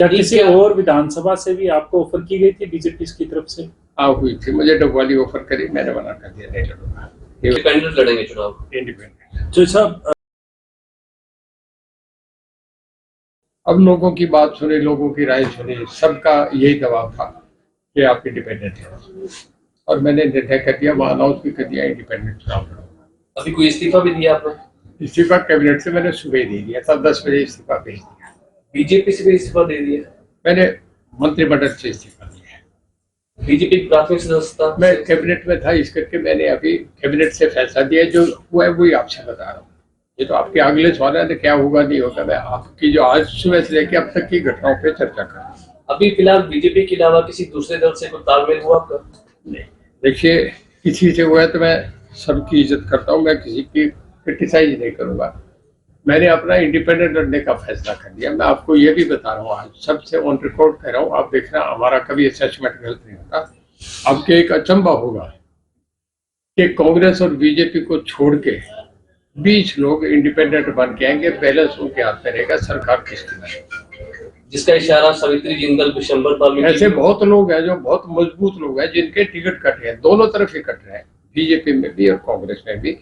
क्या किसी और विधानसभा से भी आपको ऑफर की गई थी बीजेपी की तरफ से? हाँ हुई थी, मुझे डबवाली ऑफर करी, मैंने मना कर दिया, नहीं लड़ूंगा। इंडिपेंडेंट लड़ेंगे चुनाव? इंडिपेंडेंट। तो साहब अब लोगों की बात सुनी, लोगों की राय सुनी, सबका यही दबाव था कि आप इंडिपेंडेंट हैं, और मैंने निर्णय कर दिया, वहां अनाउंस भी कर दिया, इंडिपेंडेंट चुनाव लड़ूंगा। अभी कोई इस्तीफा भी दिया आपने? इस्तीफा कैबिनेट से मैंने सुबह दे दिया था, 10 बजे इस्तीफा भेज दिया। बीजेपी से भी इस्तीफा दे दिया? मैंने मंत्रिमंडल से इस्तीफा दिया है। बीजेपी की प्राथमिक सदस्यता मैं कैबिनेट में था, इस करके मैंने अभी कैबिनेट से फैसला दिया, जो हुआ है वही आपसे बता रहा हूँ। ये तो आपके अगले सवाल है, क्या होगा नहीं होगा, मैं आपकी जो आज सुबह से लेकर अब तक की घटनाओं पे चर्चा कर रहा हूँ। अभी फिलहाल बीजेपी के अलावा किसी दूसरे दल से कोई तालमेल हुआ आपका? नहीं, देखिए किसी से हुआ है तो मैं सबकी इज्जत करता हूँ, मैं किसी की क्रिटिसाइज नहीं करूंगा। मैंने अपना इंडिपेंडेंट लड़ने का फैसला कर दिया। मैं आपको ये भी बता रहा हूँ, आज सबसे ऑन रिकॉर्ड कह रहा हूँ, आप देखना हमारा कभी असेसमेंट गलत नहीं होता। अब एक अचंबा होगा कि कांग्रेस और बीजेपी को छोड़ के 20 लोग इंडिपेंडेंट बन के आएंगे, बैलेंस उनके हाथ में रहेगा, सरकार किसकी बनेगी। जिसका इशारा सावित्री जिंदल, विशंबर पाल, ऐसे बहुत लोग हैं जो बहुत मजबूत लोग हैं, जिनके टिकट कट रहे हैं, दोनों तरफ ही कट रहे हैं, बीजेपी में भी और कांग्रेस में भी।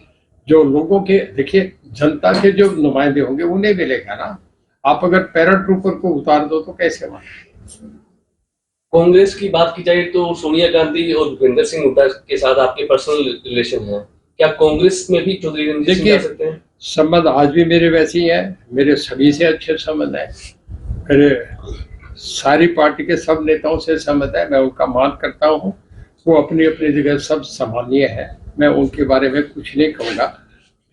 जो लोगों के, देखिए जनता के जो नुमाइंदे होंगे उन्हें मिलेगा ना। आप अगर पैराट्रूपर को उतार दो तो कैसे माने। कांग्रेस की बात की जाए तो सोनिया गांधी और भूपेंद्र सिंह हुड्डा के साथ आपके पर्सनल रिलेशन है, क्या कांग्रेस में भी चौधरी रणजीत सिंह जा सकते हैं? संबंध आज भी मेरे वैसे ही है, मेरे सभी से अच्छे संबंध है, मेरे सारी पार्टी के सब नेताओं से संबंध है, मैं उनका मान करता हूँ। वो अपनी अपनी जगह सब सम्मानीय है, मैं उनके बारे में कुछ नहीं कहूँगा।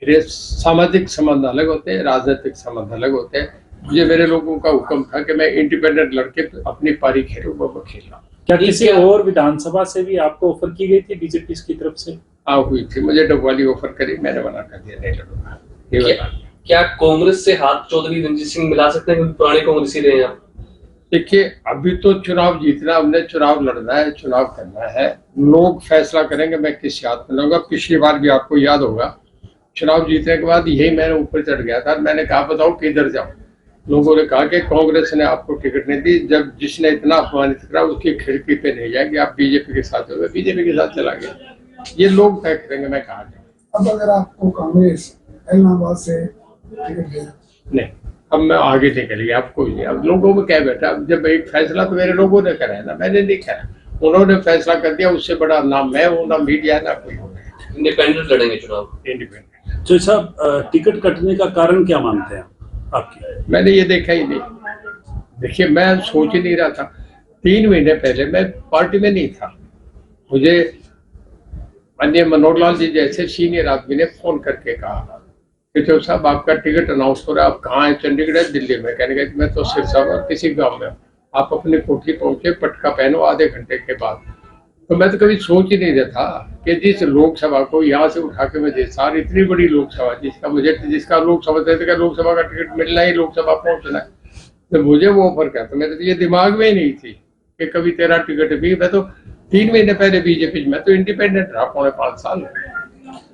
मेरे सामाजिक संबंध अलग होते हैं, राजनीतिक संबंध अलग होते हैं। मुझे मेरे लोगों का हुक्म था कि मैं इंडिपेंडेंट लड़के अपनी पारी खेलूँ, वो खेला। क्या किसी और विधानसभा से भी आपको ऑफर की गई थी बीजेपी की तरफ से? हाँ हुई थी, मुझे डबवाली ऑफर करी, मैंने मना कर दिया, नहीं लड़ूंगा। क्या कांग्रेस से हाथ चौधरी रणजीत सिंह मिला सकते हैं, क्योंकि पुराने कांग्रेसी रहे हैं आप? देखिए अभी तो चुनाव जीतना, हमने चुनाव लड़ना है, चुनाव करना है, लोग फैसला करेंगे मैं किस हाथ में लूंगा। पिछली बार भी आपको याद होगा, चुनाव जीतने के बाद यही मैंने ऊपर चढ़ गया था, मैंने कहा बताओ किधर जाऊं। लोगों ने कहा कि कांग्रेस ने आपको टिकट नहीं दी, जब जिसने इतना अपमानित करा उसकी खिड़की पे नहीं जाएगी, आप बीजेपी के साथ हो गए, बीजेपी के साथ चला गया। ये लोग तय करेंगे मैं कहा जाऊँ। अब अगर आपको कांग्रेस इलाहाबाद से टिकट दे, नहीं, अब मैं आगे निकल गया, आपको नहीं, अब लोगों में क्या बैठा। अब जब एक फैसला तो मेरे लोगों ने करा है ना, मैंने नहीं करा, उन्होंने फैसला कर दिया। उससे बड़ा ना मैं हूँ, ना मीडिया, ना कोई हो। इंडिपेंडेंट लड़ेंगे चुनाव? इंडिपेंडेंट। तो साहब टिकट कटने का कारण क्या मानते हैं आपकी? मैंने ये देखा ही नहीं। देखिए मैं सोच ही नहीं रहा था, 3 महीने पहले मैं पार्टी में नहीं था, मुझे अन्य मनोहर लाल जी जैसे सीनियर आदमी ने फोन करके कहा कि जो साहब आपका टिकट अनाउंस हो रहा है, आप कहाँ हैं? चंडीगढ़ है, दिल्ली में? कहने का मैं तो सिरसा और किसी गांव में हूँ। आप अपनी कोठी पहुंचे, पटका पहनो, आधे घंटे के बाद। तो मैं तो कभी सोच ही नहीं रहा था कि जिस लोकसभा को यहाँ से उठा के मुझे सारी इतनी बड़ी लोकसभा, जिसका लोकसभा का लोकसभा का टिकट मिलना ही लोकसभा पहुंचना है, तो मुझे वो ऑफर क्या था। मेरे तो ये दिमाग में ही नहीं थी कि कभी तेरा टिकट भी। मैं तो 3 महीने पहले बीजेपी में तो इंडिपेंडेंट रहा, 4.5 साल।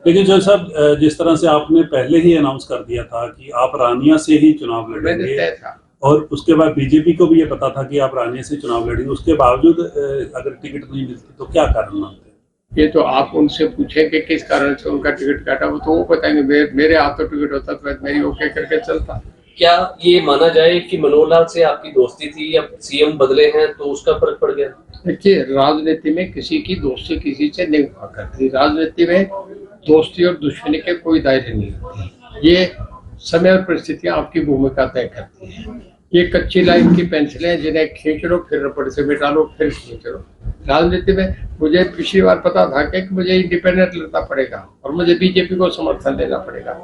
लेकिन जो साहब जिस तरह से आपने पहले ही अनाउंस कर दिया था कि आप रानिया से ही चुनाव लड़ेंगे, तय था, और उसके बाद बीजेपी को भी ये पता था कि आप रानिया से चुनाव लड़ेंगे, उसके बावजूद अगर टिकट नहीं मिलती तो क्या कारण मानते हैं? ये तो आप उनसे पूछें कि किस कारण से उनका टिकट काटा, वो तो वो बताएंगे। मेरे हाथों टिकट होता तो मेरी ओके करके चलता। क्या ये माना जाए कि मनोहर लाल से आपकी दोस्ती थी, या सीएम बदले हैं तो उसका फर्क पड़ गया? देखिए राजनीति में किसी की दोस्ती किसी से नहीं हुआ करती। राजनीति में दोस्ती और दुश्मनी के कोई दायरे नहीं होते। ये समय और परिस्थितियां आपकी भूमिका तय करती हैं। ये कच्ची लाइन की पेंसिलें जिन्हें खींच लो, फिर रबड़ से मिटा लो, फिर खींच लो। राजनीति में मुझे पिछली बार पता था कि मुझे इंडिपेंडेंट लड़ना पड़ेगा और मुझे बीजेपी को समर्थन देना पड़ेगा।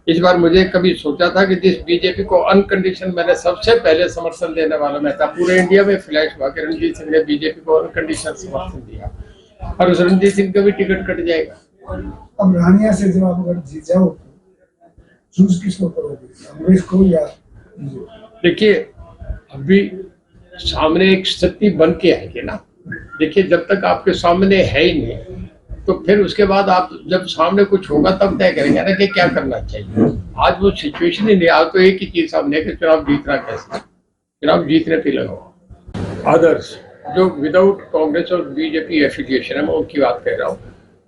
इस बार मुझे कभी सोचा था कि जिस बीजेपी को अनकंडीशन मैंने सबसे पहले समर्थन देने वाला मैं था, पूरे इंडिया में फ्लैश हुआ कि रणजीत सिंह ने बीजेपी को अनकंडीशन समर्थन दिया, और उस रणजीत सिंह का भी टिकट कट जाएगा। अब रानिया से जब आप अगर जीत जाओ तो चूज किसको करोगे, कांग्रेस को या? देखिए अभी सामने एक स्थिति बन के आएगी ना। देखिए जब तक आपके सामने है ही नहीं, तो फिर उसके बाद आप जब सामने कुछ होगा तब तय करेंगे ना कि क्या करना चाहिए। आज वो सिचुएशन ही नहीं, आज तो एक ही चीज सामने है कि चुनाव जीतना कैसे। चुनाव जीतने पे लगा हुआ। अदर्स जो विदाउट कांग्रेस और बीजेपी एफिलिएशन है, मैं उनकी बात कह रहा हूँ,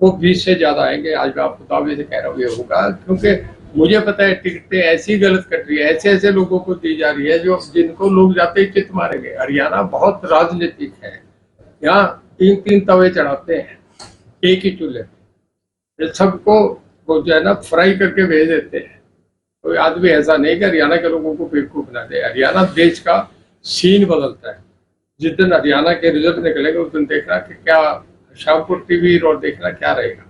वो 20 से ज्यादा आएंगे। आज मैं आपको दावे से कह रहा हूँ ये होगा, क्योंकि मुझे पता है टिकटें ऐसी गलत कट रही है, ऐसे ऐसे लोगों को दी जा रही है जो जिनको लोग जाते ही चित मारेंगे। हरियाणा बहुत राजनीतिक है, यहाँ 3-3 तवे चढ़ाते हैं एक ही चूल्हे पे, सबको वो जो है ना फ्राई करके भेज देते हैं। कोई आदमी ऐसा नहीं कि हरियाणा के लोगों को बेवकूफ बना दे। हरियाणा देश का सीन बदलता है। जिस दिन हरियाणा के रिजल्ट निकलेंगे उस दिन देखना कि क्या शाहपुर टीवी और देखना क्या रहेगा।